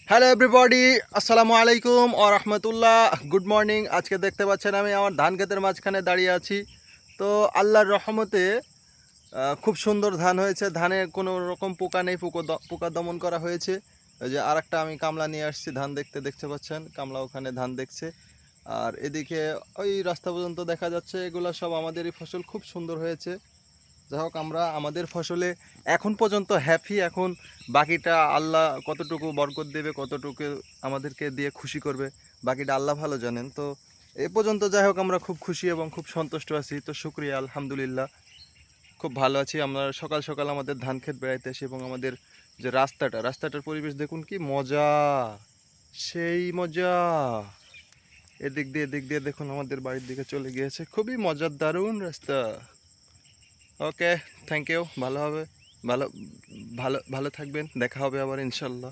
Hello everybody, আসসালামু আলাইকুম ও রহমতুল্লাহ। Good morning. আজকে দেখতে পাচ্ছেন আমি আমার ধান ক্ষেতের মাঝখানে দাঁড়িয়ে আছি। তো আল্লাহর রহমতে খুব সুন্দর ধান হয়েছে। ধানে কোনো রকম পোকা নেই, পোকা দমন করা হয়েছে। ওই যে আরেকটা আমি কামলা নিয়ে আসছি ধান দেখতে পাচ্ছেন, কামলা ওখানে ধান দেখছে। আর এদিকে ওই রাস্তা পর্যন্ত দেখা যাচ্ছে, এগুলো সব আমাদেরই ফসল, খুব সুন্দর হয়েছে। যাই হোক, আমরা আমাদের ফসলে এখন পর্যন্ত হ্যাপি। এখন বাকিটা আল্লাহ কতটুকু বরকত দেবে, কতটুকু আমাদেরকে দিয়ে খুশি করবে, বাকিটা আল্লাহ ভালো জানেন। তো এ পর্যন্ত যাই হোক আমরা খুব খুশি এবং খুব সন্তুষ্ট আছি। তো শুক্রিয়া, আলহামদুলিল্লাহ, খুব ভালো আছি। আমরা সকাল সকাল আমাদের ধান ক্ষেত বেড়াইতে আসি এবং আমাদের যে রাস্তাটার পরিবেশ দেখুন, কি মজা, সেই মজা। এদিক দিয়ে দেখুন আমাদের বাড়ির দিকে চলে গিয়েছে, খুবই মজার, দারুণ রাস্তা। ওকে, থ্যাংক ইউ। ভালো হবে, ভালো ভালো ভালো থাকবেন, দেখা হবে আবার ইনশাল্লাহ।